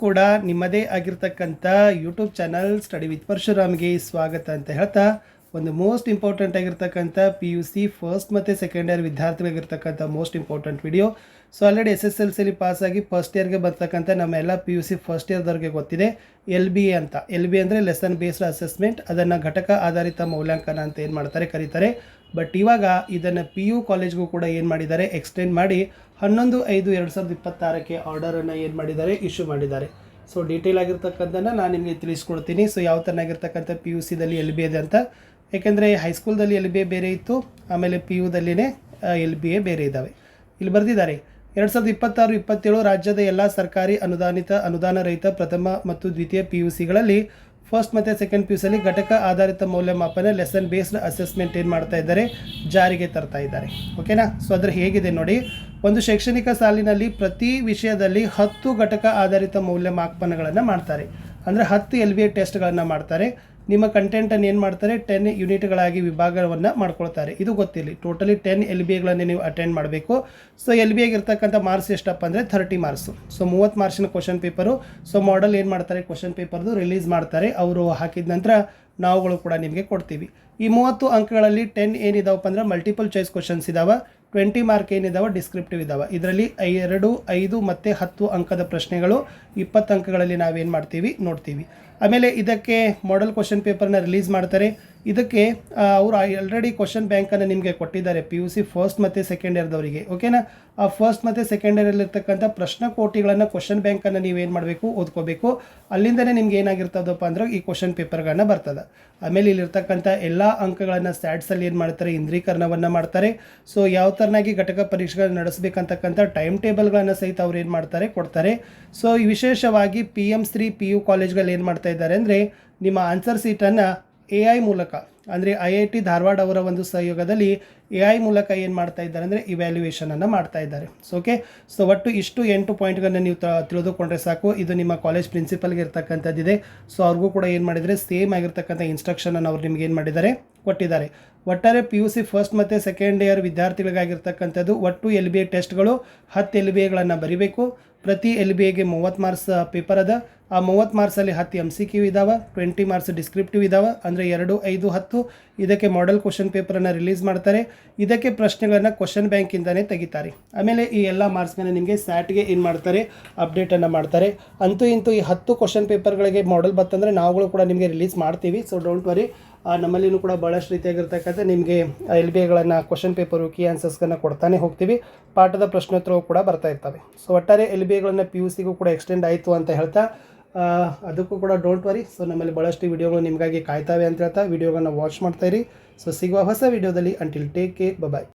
ಕೂಡ ನಿಮ್ಮದೇ ಆಗಿರ್ತಕ್ಕಂಥ ಯೂಟ್ಯೂಬ್ ಚಾನಲ್ ಸ್ಟಡಿ ವಿತ್ ಪರಶುರಾಮ್ಗೆ ಸ್ವಾಗತ ಅಂತ ಹೇಳ್ತಾ ಒಂದು ಮೋಸ್ಟ್ ಇಂಪಾರ್ಟೆಂಟ್ ಆಗಿರ್ತಕ್ಕಂಥ PUC ಫಸ್ಟ್ ಮತ್ತು ಸೆಕೆಂಡ್ ಇಯರ್ ವಿದ್ಯಾರ್ಥಿಗಳಿಗಿರ್ತಕ್ಕಂಥ most important video. So already SSLC ಪಾಸಾಗಿ ಫಸ್ಟ್ ಇಯರ್ಗೆ ಬರ್ತಕ್ಕಂಥ ನಮ್ಮೆಲ್ಲ PUC ಫಸ್ಟ್ ಇಯರ್ದವ್ರಿಗೆ ಗೊತ್ತಿದೆ LBA ಅಂತ. LBA ಅಂದರೆ ಲೆಸನ್ ಬೇಸ್ಡ್ ಅಸೆಸ್ಮೆಂಟ್, ಅದನ್ನು ಘಟಕ ಆಧಾರಿತ ಮೌಲ್ಯಾಂಕನ ಅಂತ ಏನು ಮಾಡ್ತಾರೆ ಕರೀತಾರೆ. ಬಟ್ ಇವಾಗ ಇದನ್ನು PU ಕಾಲೇಜ್ಗೂ ಕೂಡ ಏನು ಮಾಡಿದ್ದಾರೆ, ಎಕ್ಸ್ಟೆಂಡ್ ಮಾಡಿ 11/5/2026ಕ್ಕೆ ಆರ್ಡರನ್ನು ಏನು ಮಾಡಿದ್ದಾರೆ, ಇಶ್ಯೂ ಮಾಡಿದ್ದಾರೆ. ಸೊ ಡೀಟೇಲ್ ಆಗಿರ್ತಕ್ಕಂಥದ್ದನ್ನು ನಾನು ನಿಮಗೆ ತಿಳಿಸ್ಕೊಡ್ತೀನಿ. ಸೊ ಯಾವ ಥರನಾಗಿರ್ತಕ್ಕಂಥ PUCದಲ್ಲಿ LBA ಇದೆ ಅಂತ. ಯಾಕೆಂದರೆ ಹೈಸ್ಕೂಲ್ದಲ್ಲಿ LBA ಬೇರೆ ಇತ್ತು, ಆಮೇಲೆ PUದಲ್ಲಿನೇ LBA ಬೇರೆ ಇದ್ದಾವೆ. ಇಲ್ಲಿ ಬರೆದಿದ್ದಾರೆ 2026-27 ರಾಜ್ಯದ ಎಲ್ಲ ಸರ್ಕಾರಿ ಅನುದಾನ ರಹಿತ ಪ್ರಥಮ ಮತ್ತು ದ್ವಿತೀಯ PUCಗಳಲ್ಲಿ ಫಸ್ಟ್ ಮತ್ತು ಸೆಕೆಂಡ್ PUCಯಲ್ಲಿ ಘಟಕ ಆಧಾರಿತ ಮೌಲ್ಯಮಾಪನ ಲೆಸನ್ ಬೇಸ್ಡ್ ಅಸೆಸ್ಮೆಂಟ್ ಏನು ಮಾಡ್ತಾ ಇದ್ದಾರೆ, ಜಾರಿಗೆ ತರ್ತಾ ಇದ್ದಾರೆ. ಓಕೆನಾ. ಸೊ ಅದ್ರ ಹೇಗಿದೆ ನೋಡಿ, ಒಂದು ಶೈಕ್ಷಣಿಕ ಸಾಲಿನಲ್ಲಿ ಪ್ರತಿ ವಿಷಯದಲ್ಲಿ 10 ಘಟಕ ಆಧಾರಿತ ಮೌಲ್ಯಮಾಪನಗಳನ್ನು ಮಾಡ್ತಾರೆ. ಅಂದರೆ 10 LBA ಟೆಸ್ಟ್ಗಳನ್ನು ಮಾಡ್ತಾರೆ. ನಿಮ್ಮ ಕಂಟೆಂಟನ್ನು ಏನು ಮಾಡ್ತಾರೆ, 10 ಯೂನಿಟ್ಗಳಾಗಿ ವಿಭಾಗವನ್ನು ಮಾಡ್ಕೊಳ್ತಾರೆ. ಇದು ಗೊತ್ತಿರಲಿ, ಟೋಟಲಿ 10 LBAಗಳನ್ನು ನೀವು ಅಟೆಂಡ್ ಮಾಡಬೇಕು. ಸೊ LBAಗೆ ಇರ್ತಕ್ಕಂಥ ಮಾರ್ಕ್ಸ್ ಎಷ್ಟಪ್ಪ ಅಂದರೆ 30 ಮಾರ್ಕ್ಸು. ಸೊ 30 ಮಾರ್ಕ್ಸಿನ ಕ್ವಶನ್ ಪೇಪರು. ಸೊ ಮಾಡೆಲ್ ಏನು ಮಾಡ್ತಾರೆ, ಕ್ವಶನ್ ಪೇಪರ್ದು ರಿಲೀಸ್ ಮಾಡ್ತಾರೆ. ಅವರು ಹಾಕಿದ ನಂತರ ನಾವುಗಳು ಕೂಡ ನಿಮಗೆ ಕೊಡ್ತೀವಿ. ಈ 30 ಅಂಕಗಳಲ್ಲಿ 10 ಏನಿದಾವಪ್ಪ ಅಂದ್ರೆ ಮಲ್ಟಿಪಲ್ ಚಾಯ್ಸ್ ಕ್ವಶನ್ಸ್ ಇದಾವೆ, 20 ಮಾರ್ಕ್ ಏನಿದಾವೆ ಡಿಸ್ಕ್ರಿಪ್ಟಿವ್ ಇದಾವೆ. ಇದರಲ್ಲಿ 2, 5 ಮತ್ತು 10 ಅಂಕದ ಪ್ರಶ್ನೆಗಳು 20 ಅಂಕಗಳಲ್ಲಿ ನಾವೇನು ಮಾಡ್ತೀವಿ ನೋಡ್ತೀವಿ. ಆಮೇಲೆ ಇದಕ್ಕೆ ಮಾಡೆಲ್ ಕ್ವಶನ್ ಪೇಪರ್ನ ರಿಲೀಸ್ ಮಾಡ್ತಾರೆ. ಇದಕ್ಕೆ ಅವರು ಆಲ್ರೆಡಿ ಕ್ವಶನ್ ಬ್ಯಾಂಕನ್ನು ನಿಮಗೆ ಕೊಟ್ಟಿದ್ದಾರೆ PUC ಫಸ್ಟ್ ಮತ್ತು ಸೆಕೆಂಡ್ ಇಯರ್ದವರಿಗೆ. ಓಕೆನಾ. ಆ ಫಸ್ಟ್ ಮತ್ತು ಸೆಕೆಂಡ್ ಇಯರಲ್ಲಿರ್ತಕ್ಕಂಥ ಪ್ರಶ್ನಕೋಟಿಗಳನ್ನು ಕ್ವಶನ್ ಬ್ಯಾಂಕನ್ನು ನೀವೇನು ಮಾಡಬೇಕು, ಓದ್ಕೋಬೇಕು. ಅಲ್ಲಿಂದನೇ ನಿಮ್ಗೆ ಏನಾಗಿರ್ತದಪ್ಪ ಅಂದ್ರೆ ಈ ಕ್ವಶನ್ ಪೇಪರ್ಗಳನ್ನ ಬರ್ತದೆ. ಆಮೇಲೆ ಇಲ್ಲಿರ್ತಕ್ಕಂಥ ಎಲ್ಲ ಅಂಕಗಳನ್ನು ಸ್ಟ್ಯಾಟ್ಸಲ್ಲಿ ಏನು ಮಾಡ್ತಾರೆ, ಇಂದ್ರೀಕರಣವನ್ನು ಮಾಡ್ತಾರೆ. ಸೊ ಯಾವ ಥರನಾಗಿ ಘಟಕ ಪರೀಕ್ಷೆಗಳನ್ನ ನಡೆಸಬೇಕಂತಕ್ಕಂಥ ಟೈಮ್ ಟೇಬಲ್ಗಳನ್ನು ಸಹಿತ ಅವ್ರು ಏನು ಮಾಡ್ತಾರೆ, ಕೊಡ್ತಾರೆ. ಸೊ ವಿಶೇಷವಾಗಿ PM3 PU ಕಾಲೇಜ್ಗಳು ಏನು ಮಾಡ್ತಾ ಇದ್ದಾರೆ ಅಂದರೆ, ನಿಮ್ಮ ಆನ್ಸರ್ ಸೀಟನ್ನು AI ಮೂಲಕ ಅಂದರೆ IIT ಧಾರವಾಡ ಅವರ ಒಂದು ಸಹಯೋಗದಲ್ಲಿ AI ಮೂಲಕ ಏನು ಮಾಡ್ತಾ ಇದ್ದಾರೆ ಅಂದರೆ ಇವ್ಯಾಲ್ಯೂಯೇಷನನ್ನು ಮಾಡ್ತಾ ಇದ್ದಾರೆ. So okay. ಸೊ ಒಟ್ಟು ಇಷ್ಟು 8 ಪಾಯಿಂಟ್ಗಳನ್ನು ನೀವು ತಿಳಿದುಕೊಂಡ್ರೆ ಸಾಕು. ಇದು ನಿಮ್ಮ ಕಾಲೇಜ್ ಪ್ರಿನ್ಸಿಪಲ್ಗೆ ಇರ್ತಕ್ಕಂಥದ್ದಿದೆ. ಸೊ ಅವ್ರಿಗೂ ಕೂಡ ಏನು ಮಾಡಿದರೆ ಸೇಮ್ ಆಗಿರ್ತಕ್ಕಂಥ ಇನ್ಸ್ಟ್ರಕ್ಷನನ್ನು ಅವ್ರು ನಿಮ್ಗೆ ಏನು ಮಾಡಿದ್ದಾರೆ, ಕೊಟ್ಟಿದ್ದಾರೆ. ಒಟ್ಟಾರೆ PUC ಫಸ್ಟ್ ಮತ್ತು ಸೆಕೆಂಡ್ ಇಯರ್ ವಿದ್ಯಾರ್ಥಿಗಳಿಗಾಗಿರ್ತಕ್ಕಂಥದ್ದು ಒಟ್ಟು LBA ಟೆಸ್ಟ್ಗಳು 10 LBAಗಳನ್ನು ಬರೀಬೇಕು. ಪ್ರತಿ LBAಗೆ 30 ಮಾರ್ಕ್ಸ್ ಪೇಪರ್ ಅದ. ಆ 30 ಮಾರ್ಕ್ಸಲ್ಲಿ 10 MCQ ಇದ್ದಾವೆ, 20 ಮಾರ್ಕ್ಸ್ ಡಿಸ್ಕ್ರಿಪ್ಟಿವ್ ಇದ್ದಾವೆ. ಅಂದರೆ 2, 5, 10. ಇದಕ್ಕೆ ಮಾಡೆಲ್ ಕ್ವಶನ್ ಪೇಪರನ್ನು ರಿಲೀಸ್ ಮಾಡ್ತಾರೆ. ಇದಕ್ಕೆ ಪ್ರಶ್ನೆಗಳನ್ನು ಕ್ವಶನ್ ಬ್ಯಾಂಕಿಂದನೇ ತೆಗಿತಾರೆ. ಆಮೇಲೆ ಈ ಎಲ್ಲ ಮಾರ್ಕ್ಸ್ಗಳನ್ನ ನಿಮಗೆ ಸ್ಯಾಟ್ಗೆ ಏನು ಮಾಡ್ತಾರೆ, ಅಪ್ಡೇಟನ್ನು ಮಾಡ್ತಾರೆ. ಅಂತೂ ಇಂತೂ ಈ 10 ಕ್ವಶನ್ ಪೇಪರ್ಗಳಿಗೆ ಮಾಡೆಲ್ ಬತ್ತಂದರೆ ನಾವುಗಳು ಕೂಡ ನಿಮಗೆ ರಿಲೀಸ್ ಮಾಡ್ತೀವಿ. So don't worry. ನಮ್ಮಲ್ಲಿನೂ ಕೂಡ ಭಾಳಷ್ಟು ರೀತಿಯಾಗಿರ್ತಕ್ಕಂಥ ನಿಮಗೆ LBAಗಳನ್ನು ಕ್ವಶನ್ ಪೇಪರು ಕೀ ಆನ್ಸರ್ಸ್ಗಳನ್ನು ಕೊಡ್ತಾನೆ ಹೋಗ್ತೀವಿ. ಪಾಠದ ಪ್ರಶ್ನೋತ್ತರವು ಕೂಡ ಬರ್ತಾ ಇರ್ತವೆ. ಸೊ ಒಟ್ಟಾರೆ LBAಗಳನ್ನು PUCಗೂ ಕೂಡ ಎಕ್ಸ್ಟೆಂಡ್ ಆಯಿತು ಅಂತ ಹೇಳ್ತಾ ಅದಕ್ಕೂ ಕೂಡ ಡೋಂಟ್ ವರಿ. ಸೊ ನಮ್ಮಲ್ಲಿ ಭಾಳಷ್ಟು ವಿಡಿಯೋಗಳು ನಿಮಗಾಗಿ ಕಾಯ್ತಾವೆ ಅಂತ ಹೇಳ್ತಾ ವಿಡಿಯೋಗಳನ್ನ ವಾಚ್ ಮಾಡ್ತಾಯಿರಿ. ಸೊ ಸಿಗುವ ಹೊಸ ವಿಡಿಯೋದಲ್ಲಿ. ಅಂಟಿಲ್ ಟೇಕ್ ಕೇರ್, ಬಾಯ್.